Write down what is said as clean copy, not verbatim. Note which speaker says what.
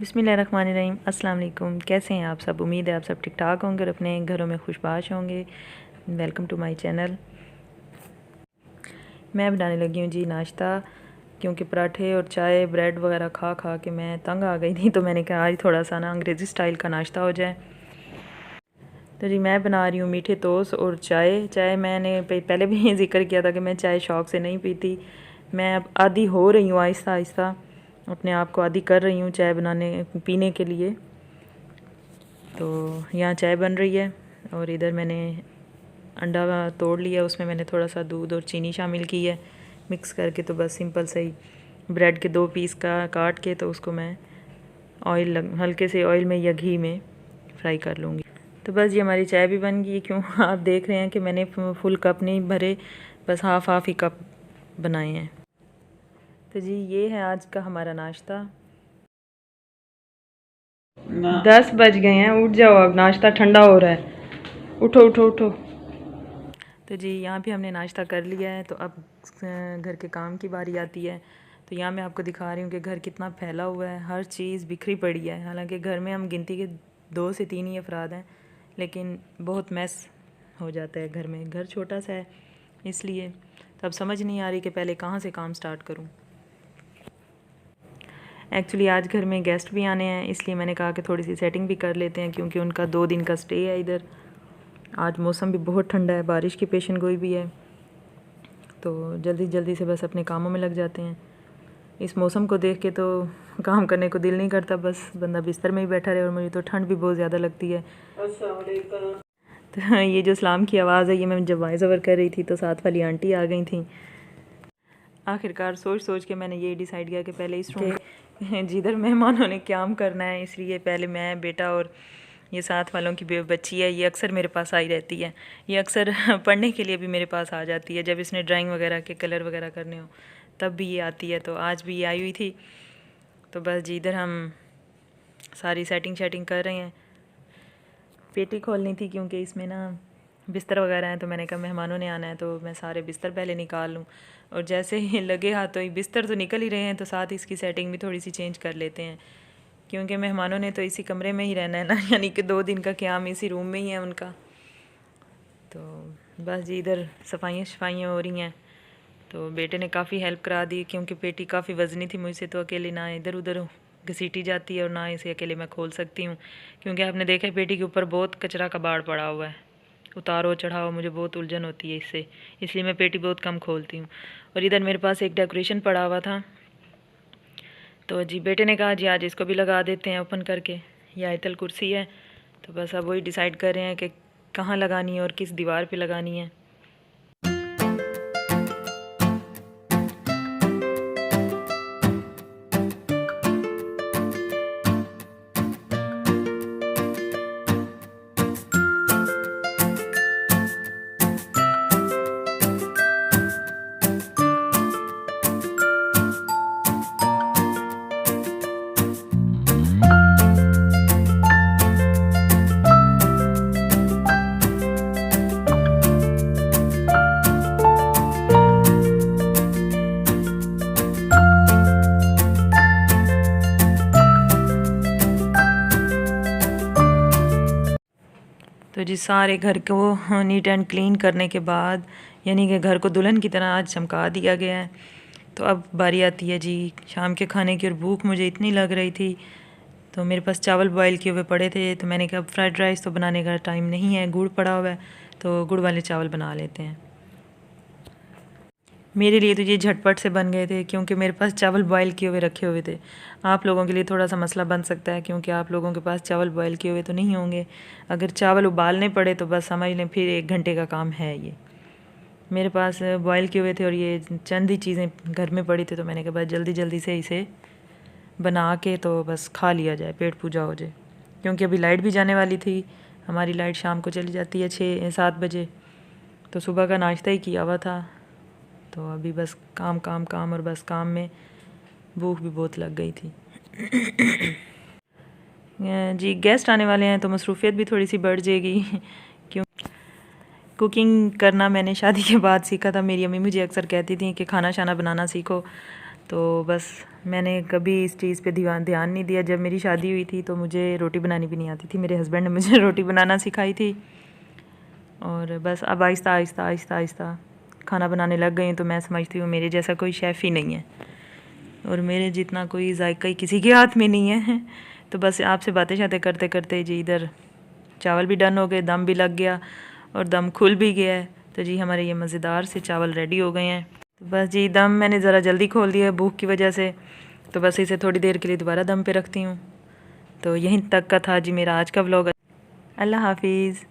Speaker 1: बिस्मिल्लाहिर्रहमानिर्रहीम। अस्सलाम वालेकुम। कैसे हैं आप सब? उम्मीद है आप सब ठीक ठाक होंगे और अपने घरों में खुशबाश होंगे। Welcome to my channel. मैं बनाने लगी हूँ जी नाश्ता, क्योंकि पराठे और चाय ब्रेड वगैरह खा खा के मैं तंग आ गई थी, तो मैंने कहा आज थोड़ा सा ना अंग्रेज़ी स्टाइल का नाश्ता हो जाए। तो जी मैं बना रही हूँ मीठे टोस्ट और चाय मैंने पहले भी जिक्र किया था कि मैं चाय शौक़ से नहीं पीती। मैं अब आदी हो रही हूँ, आहिस्ता आहिस्ता अपने आप को आदी कर रही हूँ चाय बनाने पीने के लिए। तो यहाँ चाय बन रही है और इधर मैंने अंडा तोड़ लिया, उसमें मैंने थोड़ा सा दूध और चीनी शामिल की है मिक्स करके। तो बस सिंपल सही ब्रेड के 2 पीस का काट के तो उसको मैं हल्के से ऑयल में या घी में फ्राई कर लूँगी। तो बस ये हमारी चाय भी बन गई। क्यों आप देख रहे हैं कि मैंने फुल कप नहीं भरे, बस हाफ़ ही कप बनाए हैं। तो जी ये है आज का हमारा नाश्ता। 10 बज गए हैं, उठ जाओ अब, नाश्ता ठंडा हो रहा है। उठो उठो उठो। तो जी यहाँ भी हमने नाश्ता कर लिया है, तो अब घर के काम की बारी आती है। तो यहाँ मैं आपको दिखा रही हूँ कि घर कितना फैला हुआ है, हर चीज़ बिखरी पड़ी है। हालांकि घर में हम गिनती के 2 से 3 ही अफराद हैं, लेकिन बहुत मैस हो जाता है घर में। घर छोटा सा है इसलिए। तो अब समझ नहीं आ रही कि पहले कहाँ से काम स्टार्ट करूँ। एक्चुअली आज घर में गेस्ट भी आने हैं, इसलिए मैंने कहा कि थोड़ी सी सेटिंग भी कर लेते हैं, क्योंकि उनका 2 दिन का स्टे है इधर। आज मौसम भी बहुत ठंडा है, बारिश की पेशन गोई भी है, तो जल्दी जल्दी से बस अपने कामों में लग जाते हैं। इस मौसम को देख के तो काम करने को दिल नहीं करता, बस बंदा बिस्तर में ही बैठा रहे। और मुझे तो ठंड भी बहुत ज़्यादा लगती है। तो ये जो सलाम की आवाज़ है, ये मैं जब वॉइस ओवर कर रही थी तो साथ वाली आंटी आ गई थी। आखिरकार सोच सोच के मैंने ये डिसाइड किया कि पहले इस रूम जिधर मेहमानों ने क्याम करना है, इसलिए पहले मैं, बेटा और ये साथ वालों की बच्ची है, ये अक्सर मेरे पास आई रहती है। ये अक्सर पढ़ने के लिए भी मेरे पास आ जाती है, जब इसने ड्राइंग वगैरह के कलर वगैरह करने हो तब भी ये आती है। तो आज भी ये आई हुई थी। तो बस जी इधर हम सारी सेटिंग कर रहे हैं। पेटी खोलनी थी क्योंकि इसमें ना बिस्तर वगैरह हैं, तो मैंने कहा मेहमानों ने आना है तो मैं सारे बिस्तर पहले निकाल लूँ। और जैसे ही लगे हाथों ही बिस्तर तो निकल ही रहे हैं, तो साथ ही इसकी सेटिंग भी थोड़ी सी चेंज कर लेते हैं, क्योंकि मेहमानों ने तो इसी कमरे में ही रहना है ना, यानी कि 2 दिन का क़याम इसी रूम में ही है उनका। तो बस जी इधर सफाइयाँ हो रही हैं। तो बेटे ने काफ़ी हेल्प करा दी, क्योंकि पेटी काफ़ी वज़नी थी मुझसे, तो अकेले ना इधर उधर घसीटी जाती है और ना इसे अकेले मैं खोल सकती हूँ, क्योंकि आपने देखा है पेटी के ऊपर बहुत कचरा का बाढ़ पड़ा हुआ है। उतारो चढ़ाओ, मुझे बहुत उलझन होती है इससे, इसलिए मैं पेटी बहुत कम खोलती हूँ। और इधर मेरे पास एक डेकोरेशन पड़ा हुआ था, तो जी बेटे ने कहा जी आज इसको भी लगा देते हैं ओपन करके। ये आयतल कुर्सी है, तो बस अब वही डिसाइड कर रहे हैं कि कहाँ लगानी है और किस दीवार पे लगानी है। तो जी सारे घर को नीट एंड क्लीन करने के बाद, यानी कि घर को दुल्हन की तरह आज चमका दिया गया है। तो अब बारी आती है जी शाम के खाने की, और भूख मुझे इतनी लग रही थी, तो मेरे पास चावल बॉईल किए हुए पड़े थे। तो मैंने कहा फ्राइड राइस तो बनाने का टाइम नहीं है, गुड़ पड़ा हुआ है, तो गुड़ वाले चावल बना लेते हैं। मेरे लिए तो ये झटपट से बन गए थे, क्योंकि मेरे पास चावल बॉईल किए हुए रखे हुए थे। आप लोगों के लिए थोड़ा सा मसला बन सकता है, क्योंकि आप लोगों के पास चावल बॉईल किए हुए तो नहीं होंगे। अगर चावल उबालने पड़े तो बस समझ लें फिर 1 घंटे का काम है ये। मेरे पास बॉईल किए हुए थे और ये चंद ही चीज़ें घर में पड़ी थी, तो मैंने कहा बस जल्दी जल्दी से इसे बना के तो बस खा लिया जाए, पेट पूजा हो जाए। क्योंकि अभी लाइट भी जाने वाली थी, हमारी लाइट शाम को चली जाती है 6-7 बजे। तो सुबह का नाश्ता ही किया हुआ था, तो अभी बस काम काम काम, और बस काम में भूख भी बहुत लग गई थी। जी गेस्ट आने वाले हैं तो मसरूफ़ियत भी थोड़ी सी बढ़ जाएगी। क्यों कुकिंग करना मैंने शादी के बाद सीखा था। मेरी अम्मी मुझे अक्सर कहती थी कि खाना शाना बनाना सीखो, तो बस मैंने कभी इस चीज़ पे ध्यान नहीं दिया। जब मेरी शादी हुई थी तो मुझे रोटी बनानी भी नहीं आती थी, मेरे हस्बैंड ने मुझे रोटी बनाना सिखाई थी। और बस अब आहिस्ता आहिस्ता आहिस्ता आहिस्ता खाना बनाने लग गई हूँ। तो मैं समझती हूँ मेरे जैसा कोई शेफ़ ही नहीं है और मेरे जितना कोई जायका ही किसी के हाथ में नहीं है। तो बस आपसे बातें शातें करते करते जी इधर चावल भी डन हो गए, दम भी लग गया और दम खुल भी गया है। तो जी हमारे ये मज़ेदार से चावल रेडी हो गए हैं। तो बस जी दम मैंने ज़रा जल्दी खोल दिया है भूख की वजह से, तो बस इसे थोड़ी देर के लिए दोबारा दम पे रखती हूँ। तो यहीं तक का था जी मेरा आज का व्लॉग। अल्लाह हाफिज़।